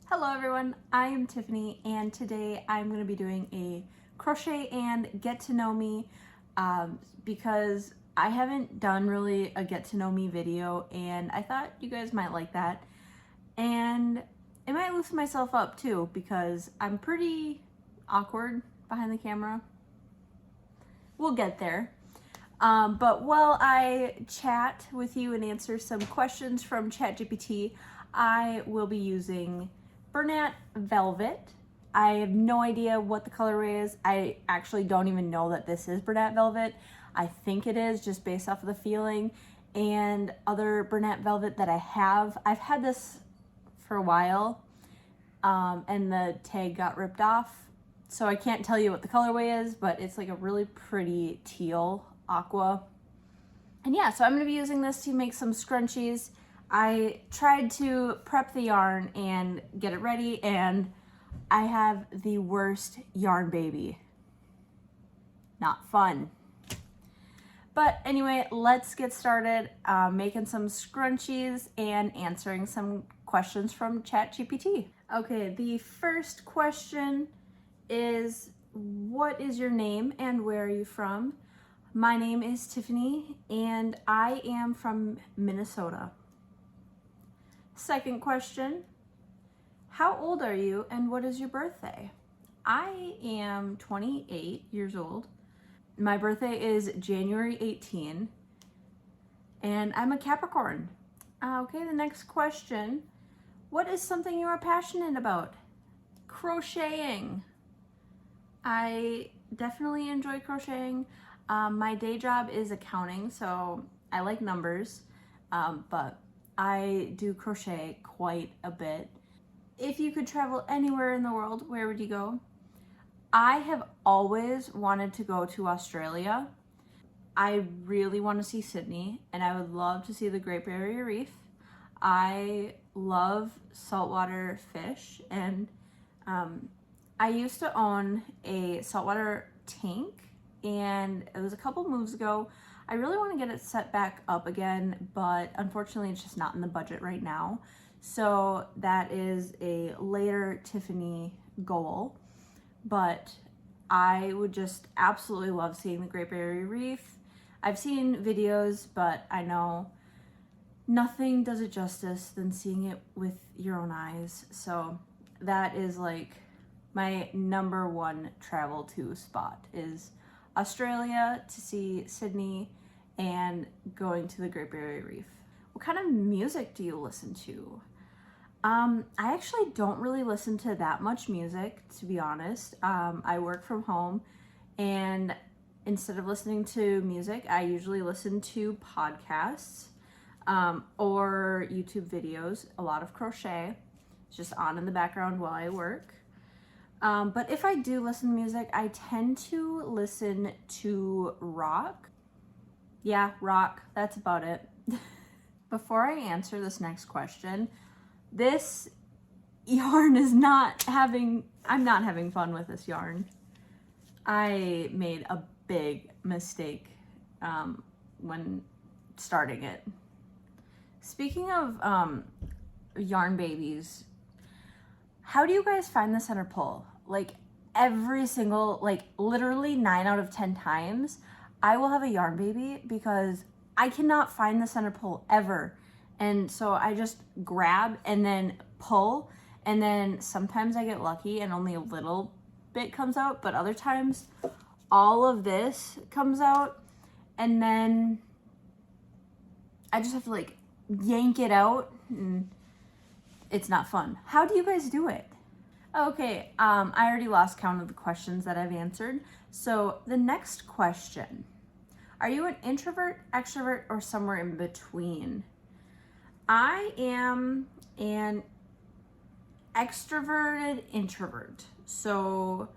Hello everyone, I am Tiffany and today I'm going to be doing a crochet and get to know me because I haven't done really a get to know me video and I thought you guys might like that, and it might loosen myself up too because I'm pretty awkward behind the camera. We'll get there. But while I chat with you and answer some questions from ChatGPT, I will be using Bernat Velvet. I have no idea what the colorway is. I actually don't even know that this is Bernat Velvet. I think it is just based off of the feeling and other Bernat Velvet that I have. I've had this for a while and the tag got ripped off. So I can't tell you what the colorway is, but it's like a really pretty teal aqua. And yeah, so I'm going to be using this to make some scrunchies. I tried to prep the yarn and get it ready, and I have the worst yarn baby. Not fun. But anyway, let's get started making some scrunchies and answering some questions from ChatGPT. Okay, the first question is, what is your name and where are you from? My name is Tiffany and I am from Minnesota. Second question, how old are you and what is your birthday? I am 28 years old. My birthday is January 18 and I'm a Capricorn. Okay, the next question, what is something you are passionate about? Crocheting. I definitely enjoy crocheting. My day job is accounting, so I like numbers, but I do crochet quite a bit. If you could travel anywhere in the world, where would you go? I have always wanted to go to Australia. I really want to see Sydney, and I would love to see the Great Barrier Reef. I love saltwater fish, and I used to own a saltwater tank, and it was a couple moves ago. I really want to get it set back up again, but unfortunately it's just not in the budget right now. So that is a later Tiffany goal, but I would just absolutely love seeing the Great Barrier Reef. I've seen videos, but I know nothing does it justice than seeing it with your own eyes. So that is like my number one travel to spot is Australia to see Sydney and going to the Great Barrier Reef. What kind of music do you listen to? I actually don't really listen to that much music, to be honest. I work from home, and instead of listening to music, I usually listen to podcasts or YouTube videos. A lot of crochet. It's just on in the background while I work. But if I do listen to music, I tend to listen to rock. Yeah, rock, that's about it. Before I answer this next question, this yarn is I'm not having fun with this yarn. I made a big mistake when starting it. Speaking of yarn babies, how do you guys find the center pull? Like every single, like literally 9 out of 10 times, I will have a yarn baby because I cannot find the center pull ever. And so I just grab and then pull, and then sometimes I get lucky and only a little bit comes out, but other times all of this comes out, and then I just have to like yank it out, and it's not fun. How do you guys do it? Okay, I already lost count of the questions that I've answered. So the next question, are you an introvert, extrovert, or somewhere in between? I am an extroverted introvert. So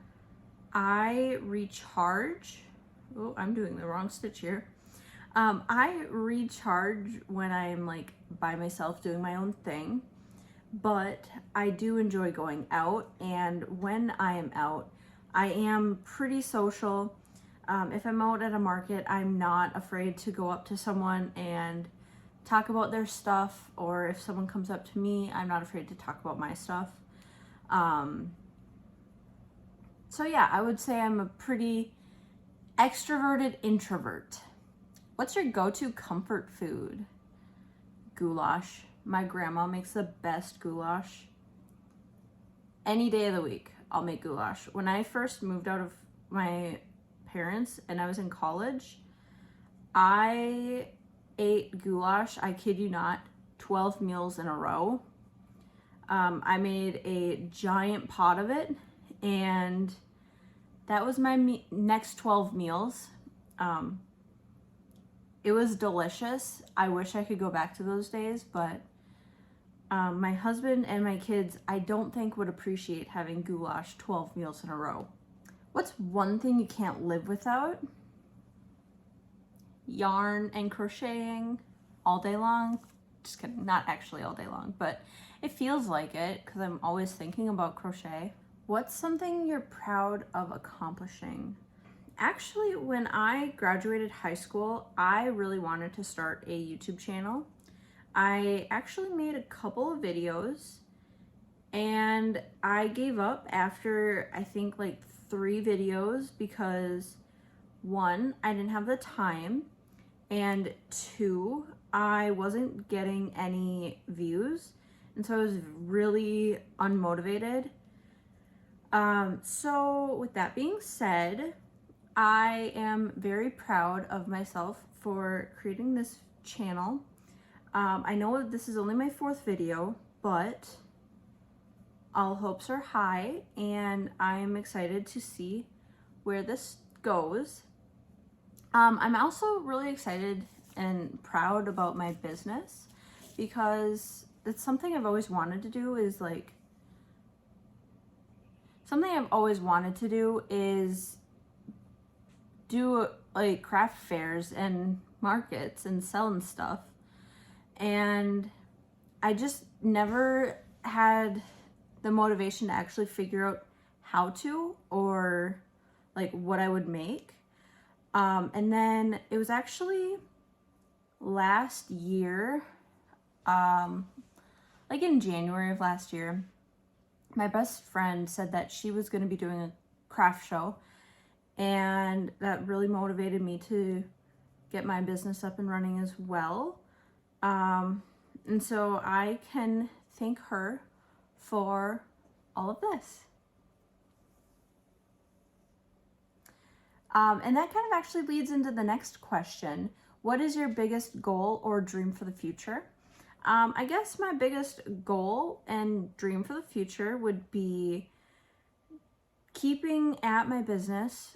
I recharge. Oh, I'm doing the wrong stitch here. I recharge when I'm like by myself doing my own thing, but I do enjoy going out, and when I am out, I am pretty social. If I'm out at a market, I'm not afraid to go up to someone and talk about their stuff, or if someone comes up to me, I'm not afraid to talk about my stuff. So yeah, I would say I'm a pretty extroverted introvert. What's your go-to comfort food? Goulash. My grandma makes the best goulash. Any day of the week, I'll make goulash. When I first moved out of my parents and I was in college, I ate goulash, I kid you not, 12 meals in a row. I made a giant pot of it, and that was my next 12 meals. It was delicious. I wish I could go back to those days, but my husband and my kids, I don't think would appreciate having goulash 12 meals in a row. What's one thing you can't live without? Yarn and crocheting all day long. Just kidding, not actually all day long, but it feels like it because I'm always thinking about crochet. What's something you're proud of accomplishing? Actually, when I graduated high school, I really wanted to start a YouTube channel. I actually made a couple of videos and I gave up after I think like 3 videos because 1, I didn't have the time, and 2, I wasn't getting any views, and so I was really unmotivated. So with that being said, I am very proud of myself for creating this channel. I know this is only my 4th video, but all hopes are high and I'm excited to see where this goes. I'm also really excited and proud about my business because it's something I've always wanted to do is do like craft fairs and markets and selling stuff. And I just never had the motivation to actually figure out how to or like what I would make. And then it was actually last year, like in January of last year, my best friend said that she was going to be doing a craft show, and that really motivated me to get my business up and running as well. And so I can thank her for all of this. And that kind of actually leads into the next question. What is your biggest goal or dream for the future? I guess my biggest goal and dream for the future would be keeping at my business,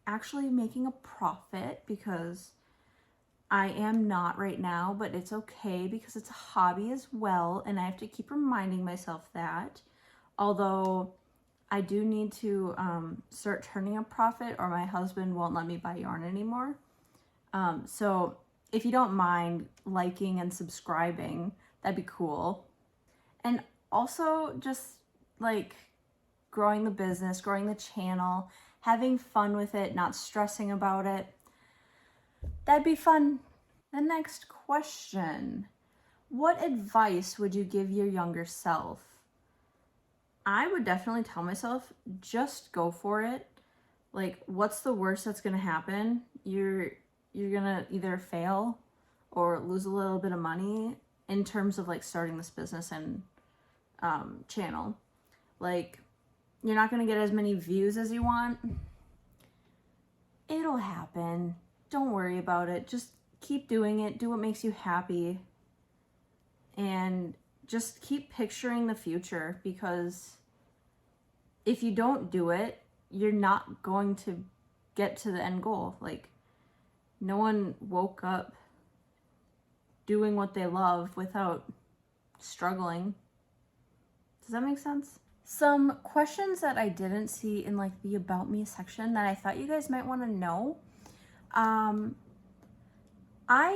actually making a profit, because I am not right now, but it's okay because it's a hobby as well, and I have to keep reminding myself that. Although I do need to start turning a profit or my husband won't let me buy yarn anymore. So if you don't mind liking and subscribing, that'd be cool. And also just like growing the business, growing the channel, having fun with it, not stressing about it. That'd be fun. The next question. What advice would you give your younger self? I would definitely tell myself, just go for it. Like, what's the worst that's gonna happen? You're gonna either fail or lose a little bit of money in terms of like starting this business and channel. Like, you're not gonna get as many views as you want. It'll happen. Don't worry about it. Just keep doing it. Do what makes you happy. And just keep picturing the future, because if you don't do it, you're not going to get to the end goal. Like, no one woke up doing what they love without struggling. Does that make sense? Some questions that I didn't see in like the About Me section that I thought you guys might want to know. I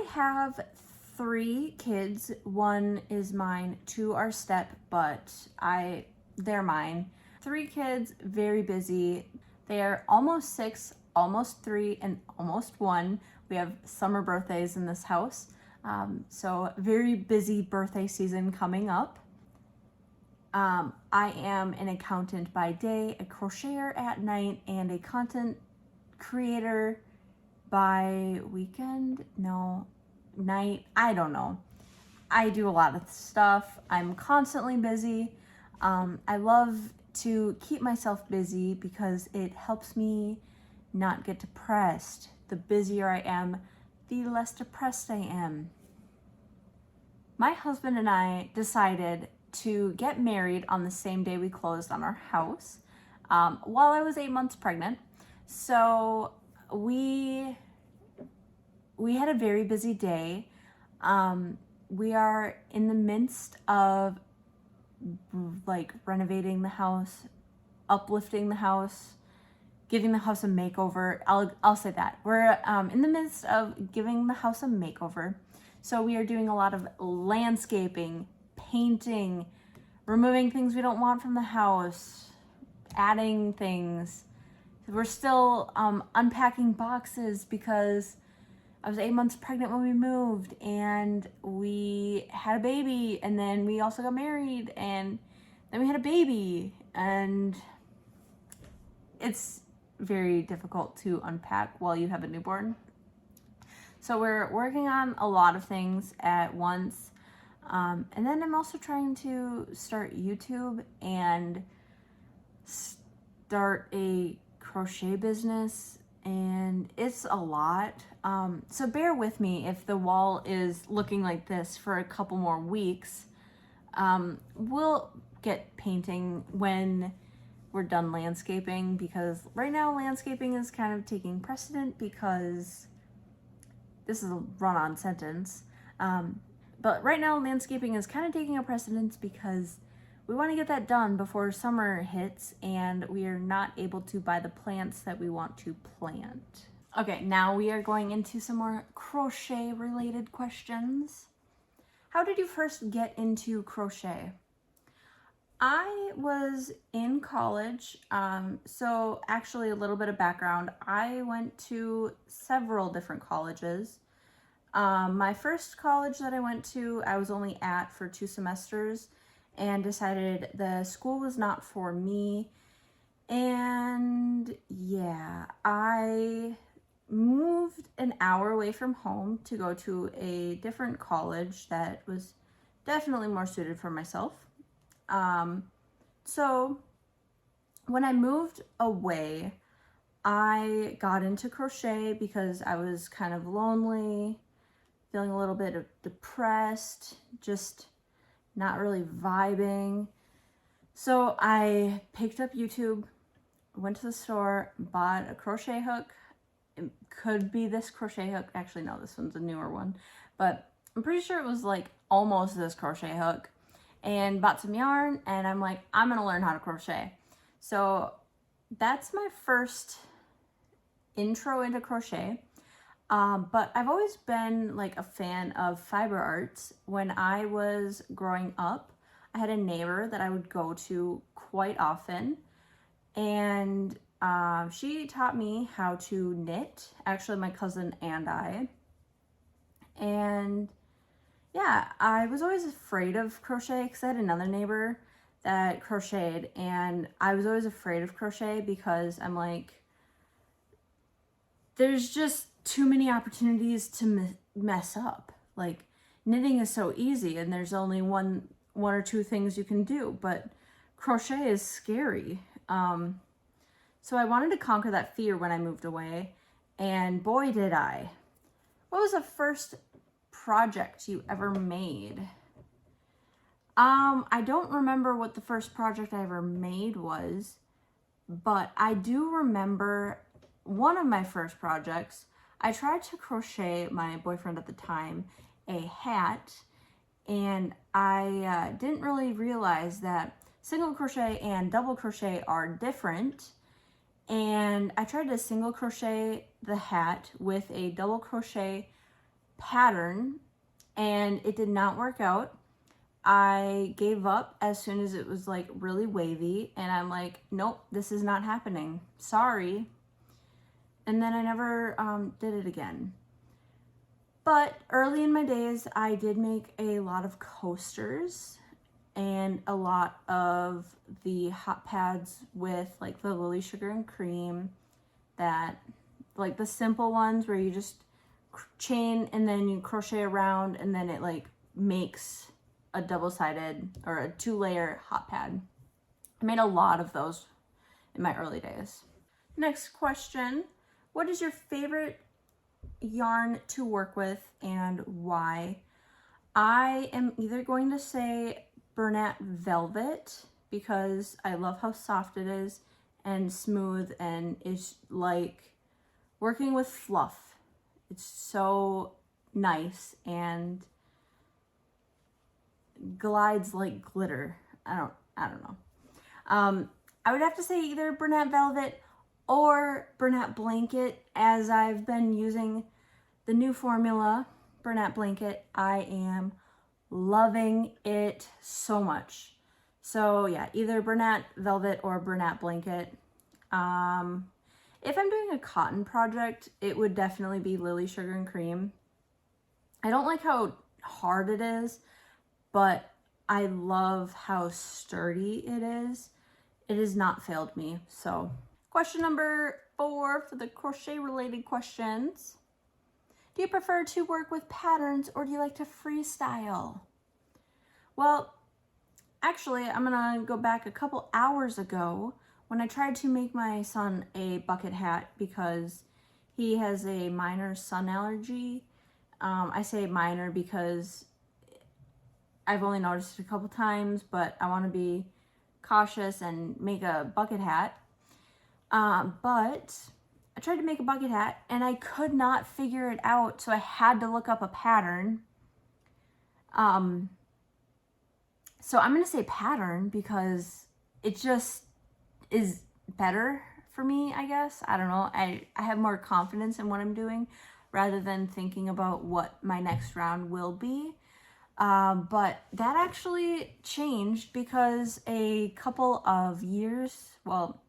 have 3 kids. 1 is mine, 2 are step, but they're mine. 3 kids, very busy. They are almost 6, almost 3, and almost 1. We have summer birthdays in this house. So very busy birthday season coming up. I am an accountant by day, a crocheter at night, and a content creator by weekend? No, night. I don't know. I do a lot of stuff. I'm constantly busy. I love to keep myself busy because it helps me not get depressed. The busier I am, the less depressed I am. My husband and I decided to get married on the same day we closed on our house while I was 8 months pregnant. So we had a very busy day. We are in the midst of like renovating the house, uplifting the house, giving the house a makeover. I'll say that. We're in the midst of giving the house a makeover. So we are doing a lot of landscaping, painting, removing things we don't want from the house, adding things. We're still unpacking boxes because I was 8 months pregnant when we moved, and we had a baby, and then we also got married, and then we had a baby, and it's very difficult to unpack while you have a newborn. So we're working on a lot of things at once. And then I'm also trying to start YouTube and start a crochet business, and it's a lot. So bear with me if the wall is looking like this for a couple more weeks. We'll get painting when we're done landscaping, because right now landscaping is kind of taking precedent because this is a run-on sentence. But right now landscaping is kind of taking a precedence because we want to get that done before summer hits and we are not able to buy the plants that we want to plant. Okay, now we are going into some more crochet related questions. How did you first get into crochet? I was in college, so actually a little bit of background. I went to several different colleges. My first college that I went to, I was only at for 2 semesters and decided the school was not for me. And yeah, I moved an hour away from home to go to a different college that was definitely more suited for myself. So when I moved away, I got into crochet because I was kind of lonely, feeling a little bit depressed, just not really vibing. So I picked up YouTube, went to the store, bought a crochet hook. It could be this crochet hook. Actually, no, this one's a newer one, but I'm pretty sure it was like almost this crochet hook. And bought some yarn, and I'm like, I'm gonna learn how to crochet. So that's my first intro into crochet. But I've always been like a fan of fiber arts. When I was growing up, I had a neighbor that I would go to quite often, and she taught me how to knit, actually my cousin and I. And yeah, I was always afraid of crochet because I had another neighbor that crocheted, and I was always afraid of crochet because I'm like, there's just too many opportunities to mess up. Like, knitting is so easy and there's only one or two things you can do, but crochet is scary. So I wanted to conquer that fear when I moved away, and boy did I. What was the first project you ever made? I don't remember what the first project I ever made was, but I do remember one of my first projects. I tried to crochet my boyfriend at the time a hat, and I didn't really realize that single crochet and double crochet are different. And I tried to single crochet the hat with a double crochet pattern, and it did not work out. I gave up as soon as it was like really wavy, and I'm like, nope, this is not happening. Sorry. And then I never did it again. But early in my days, I did make a lot of coasters, and a lot of the hot pads with like the Lily Sugar and Cream, that like the simple ones where you just chain and then you crochet around and then it like makes a double-sided or a 2-layer hot pad. I made a lot of those in my early days. Next question, what is your favorite yarn to work with and why? I am either going to say Bernat Velvet because I love how soft it is and smooth, and it's like working with fluff. It's so nice and glides like glitter. I don't know. I would have to say either Bernat Velvet or Bernat Blanket, as I've been using the new formula, Bernat Blanket. I am loving it so much. So yeah, either Bernat Velvet or Bernat Blanket. If I'm doing a cotton project, it would definitely be Lily Sugar and Cream. I don't like how hard it is, but I love how sturdy it is. It has not failed me. So question number 4 for the crochet related questions. Do you prefer to work with patterns or do you like to freestyle? Well, actually, I'm gonna go back a couple hours ago when I tried to make my son a bucket hat because he has a minor sun allergy. I say minor because I've only noticed it a couple times, but I want to be cautious and make a bucket hat. But I tried to make a bucket hat and I could not figure it out, so I had to look up a pattern. So I'm gonna say pattern because it just is better for me, I guess. I don't know. I have more confidence in what I'm doing rather than thinking about what my next round will be. But that actually changed because a couple of years, well,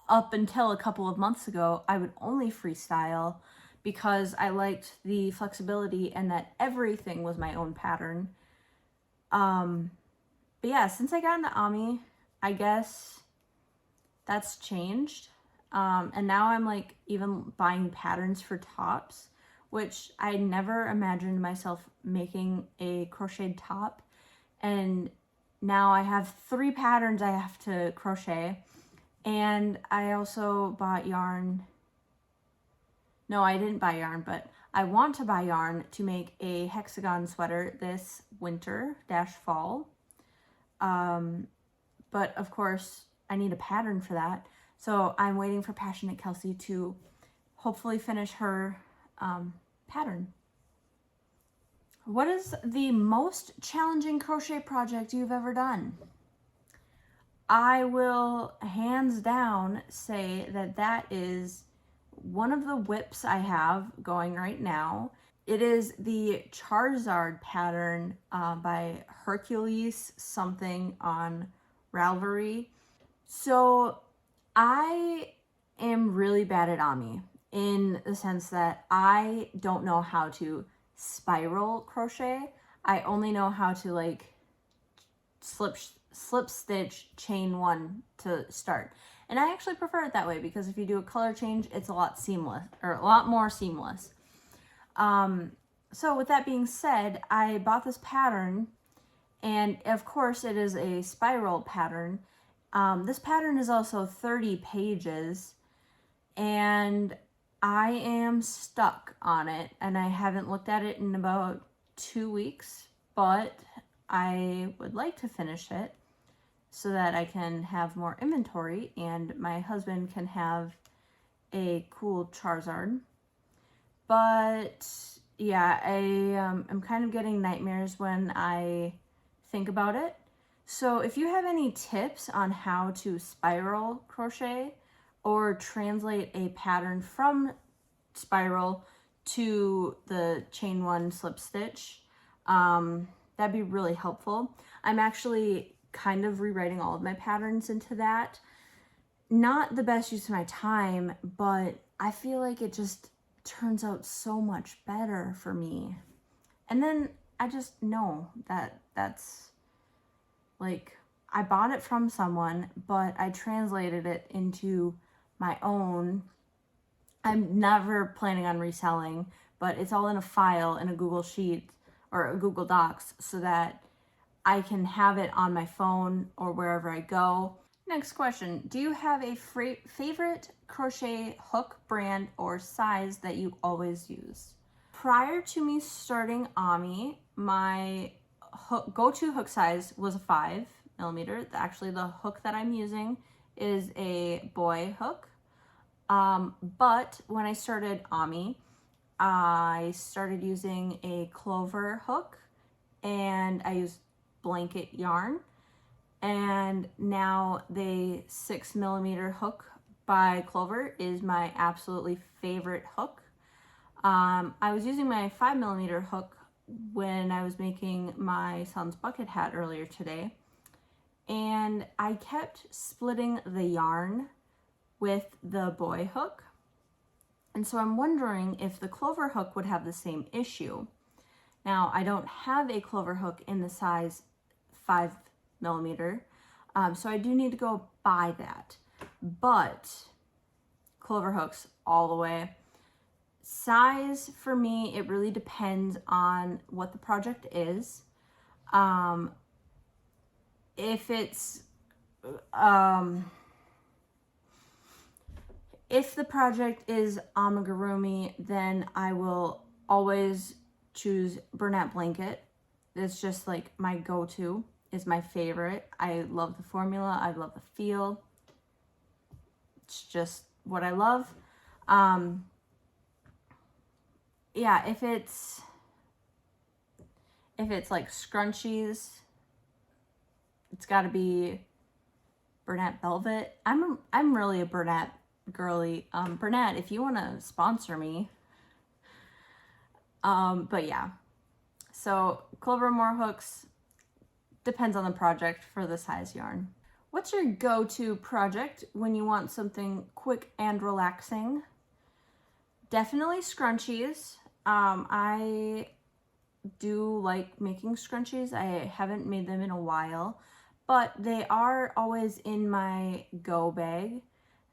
up until a couple of months ago, I would only freestyle because I liked the flexibility and that everything was my own pattern. But yeah, since I got into Ami, I guess that's changed. And now I'm like even buying patterns for tops, which I never imagined myself making a crocheted top. And now I have 3 patterns I have to crochet. And I also bought yarn. No, I didn't buy yarn, but I want to buy yarn to make a hexagon sweater this winter-fall. But of course, I need a pattern for that. So I'm waiting for Passionate Kelsey to hopefully finish her pattern. What is the most challenging crochet project you've ever done? I will hands down say that that is one of the whips I have going right now. It is the Charizard pattern by Hercules something on Ravelry. So I am really bad at Ami in the sense that I don't know how to spiral crochet. I only know how to like slip stitch chain 1 to start. And I actually prefer it that way because if you do a color change, it's a lot seamless, or a lot more seamless. So with that being said, I bought this pattern, and of course it is a spiral pattern. This pattern is also 30 pages, and I am stuck on it, and I haven't looked at it in about 2 weeks, but I would like to finish it so that I can have more inventory and my husband can have a cool Charizard. But yeah, I'm kind of getting nightmares when I think about it. So if you have any tips on how to spiral crochet or translate a pattern from spiral to the chain 1 slip stitch, that'd be really helpful. I'm actually kind of rewriting all of my patterns into that. Not the best use of my time, but I feel like it just turns out so much better for me. And then I just know that that's Like, I bought it from someone, but I translated it into my own. I'm never planning on reselling, but it's all in a file in a Google Sheet or a Google Docs so that I can have it on my phone or wherever I go. Next question. Do you have a favorite crochet hook brand or size that you always use? Prior to me starting Ami, my go-to hook size was a 5mm. Actually, the hook that I'm using is a boy hook. But when I started Ami, I started using a clover hook, and I used blanket yarn. And now the 6mm hook by Clover is my absolutely favorite hook. I was using my 5mm hook when I was making my son's bucket hat earlier today, and I kept splitting the yarn with the boy hook. And so I'm wondering if the Clover hook would have the same issue. Now, I don't have a Clover hook in the size 5mm, so I do need to go buy that. But Clover hooks all the way. Size, for me, it really depends on what the project is. If it's, if the project is amigurumi, then I will always choose Bernat blanket. It's just like my go-to, is my favorite. I love the formula, I love the feel. It's just what I love. Yeah, if it's like scrunchies, it's got to be Bernat Velvet. I'm really a Bernat girly. Bernat, if you want to sponsor me. But yeah, so Clover More hooks, depends on the project for the size yarn. What's your go-to project when you want something quick and relaxing? Definitely scrunchies. I do like making scrunchies. I haven't made them in a while, but they are always in my go bag.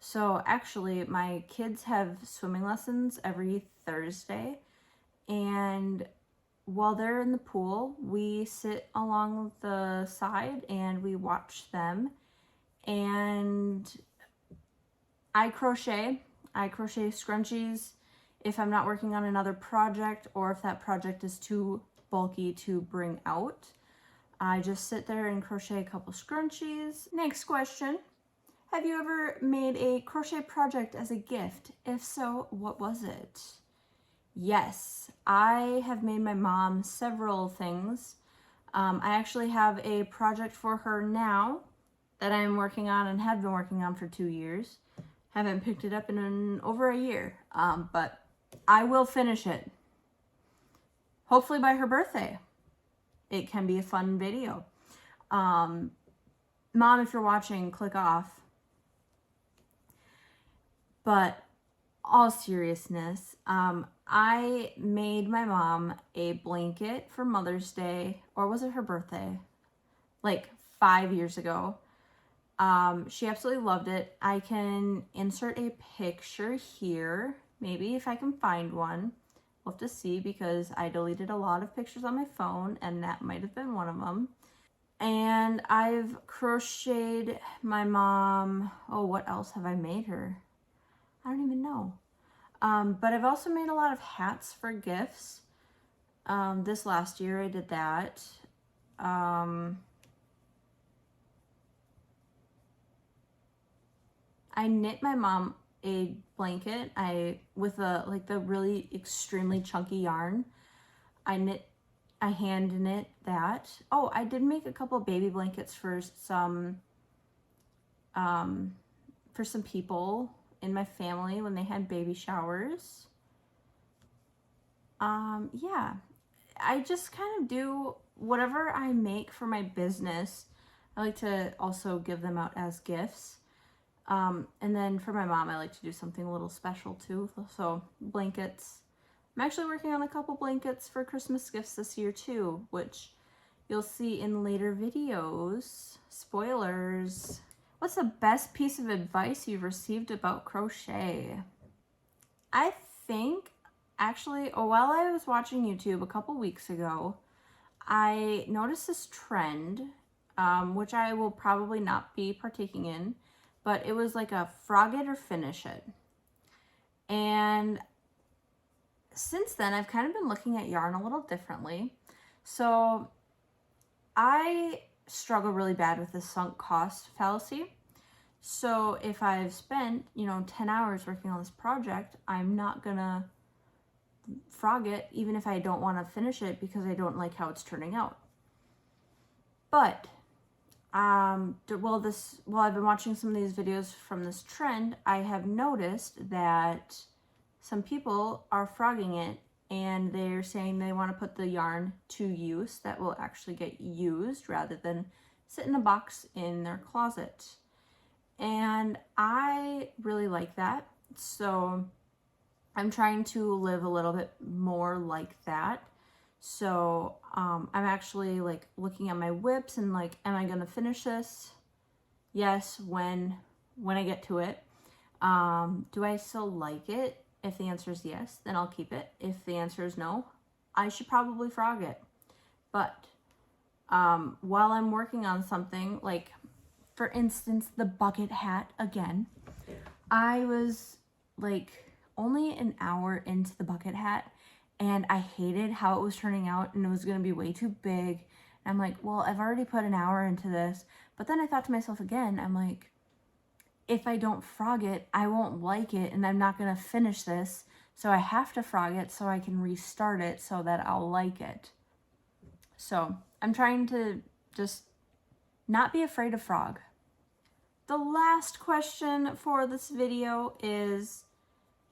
So actually, my kids have swimming lessons every Thursday, and while they're in the pool, we sit along the side and we watch them. And I crochet scrunchies if I'm not working on another project, or if that project is too bulky to bring out. I just sit there and crochet a couple scrunchies. Next question. Have you ever made a crochet project as a gift? If so, what was it? Yes, I have made my mom several things. I actually have a project for her now that I'm working on and have been working on for 2 years. Haven't picked it up in over a year, but I will finish it. Hopefully by her birthday. It can be a fun video. Mom, if you're watching, click off. But all seriousness, I made my mom a blanket for Mother's Day, or was it her birthday? Like 5 years ago. She absolutely loved it. I can insert a picture here, maybe if I can find one. We'll have to see, because I deleted a lot of pictures on my phone, and that might have been one of them. And I've crocheted my mom, oh, what else have I made her? I don't even know. But I've also made a lot of hats for gifts. This last year I did that. I knit my mom a blanket. With the really extremely chunky yarn. I hand knit that. Oh, I did make a couple baby blankets for some people in my family when they had baby showers. Yeah, I just kind of do whatever I make for my business. I like to also give them out as gifts. And then for my mom, I like to do something a little special too. So blankets. I'm actually working on a couple blankets for Christmas gifts this year too, which you'll see in later videos. Spoilers. What's the best piece of advice you've received about crochet? I think actually, while I was watching YouTube a couple weeks ago, I noticed this trend, which I will probably not be partaking in, but it was like a frog it or finish it. And since then, I've kind of been looking at yarn a little differently. So I struggle really bad with the sunk cost fallacy. So if I've spent, 10 hours working on this project, I'm not gonna frog it, even if I don't want to finish it because I don't like how it's turning out. But while I've been watching some of these videos from this trend, I have noticed that some people are frogging it and they're saying they want to put the yarn to use that will actually get used rather than sit in a box in their closet. And I really like that. So I'm trying to live a little bit more like that. So I'm actually like looking at my whips and like, am I gonna finish this? Yes, when I get to it. Do I still like it? If the answer is yes, then I'll keep it. If the answer is no, I should probably frog it. But while I'm working on something, like for instance, the bucket hat again, I was like only an hour into the bucket hat and I hated how it was turning out and it was going to be way too big. And I'm like, well, I've already put an hour into this. But then I thought to myself again, I'm like, if I don't frog it, I won't like it and I'm not going to finish this. So I have to frog it so I can restart it so that I'll like it. So I'm trying to just not be afraid of frog. The last question for this video is,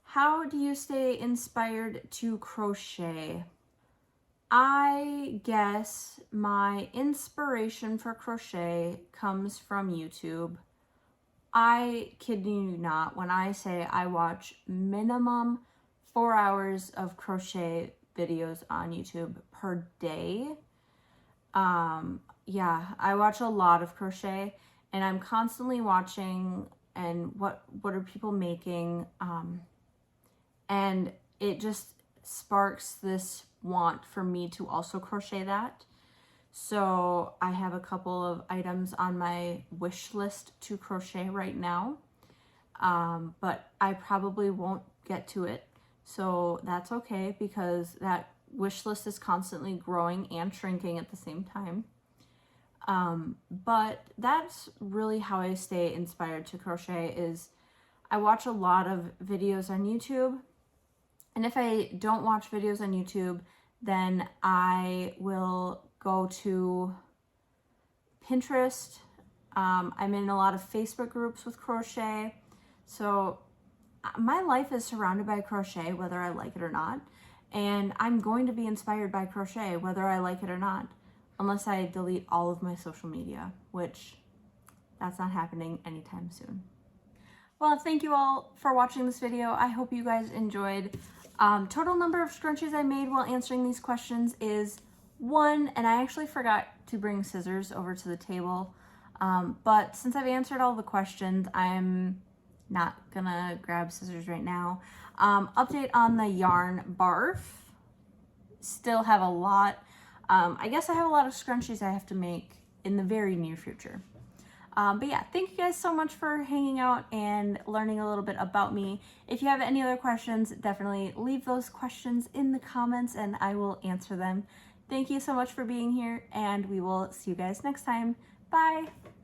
how do you stay inspired to crochet? I guess my inspiration for crochet comes from YouTube. I kid you not when I say I watch minimum 4 hours of crochet videos on YouTube per day. Yeah, I watch a lot of crochet and I'm constantly watching and what are people making, and it just sparks this want for me to also crochet that. So I have a couple of items on my wish list to crochet right now, but I probably won't get to it. So that's okay because that wish list is constantly growing and shrinking at the same time. But that's really how I stay inspired to crochet is I watch a lot of videos on YouTube. And if I don't watch videos on YouTube, then I will go to Pinterest. I'm in a lot of Facebook groups with crochet. So my life is surrounded by crochet, whether I like it or not. And I'm going to be inspired by crochet, whether I like it or not, unless I delete all of my social media, which that's not happening anytime soon. Well, thank you all for watching this video. I hope you guys enjoyed. Total number of scrunchies I made while answering these questions is 1, and I actually forgot to bring scissors over to the table. But since I've answered all the questions, I'm not gonna grab scissors right now. Update on the yarn barf. Still have a lot. I guess I have a lot of scrunchies I have to make in the very near future. But yeah, thank you guys so much for hanging out and learning a little bit about me. If you have any other questions, definitely leave those questions in the comments and I will answer them. Thank you so much for being here and we will see you guys next time. Bye!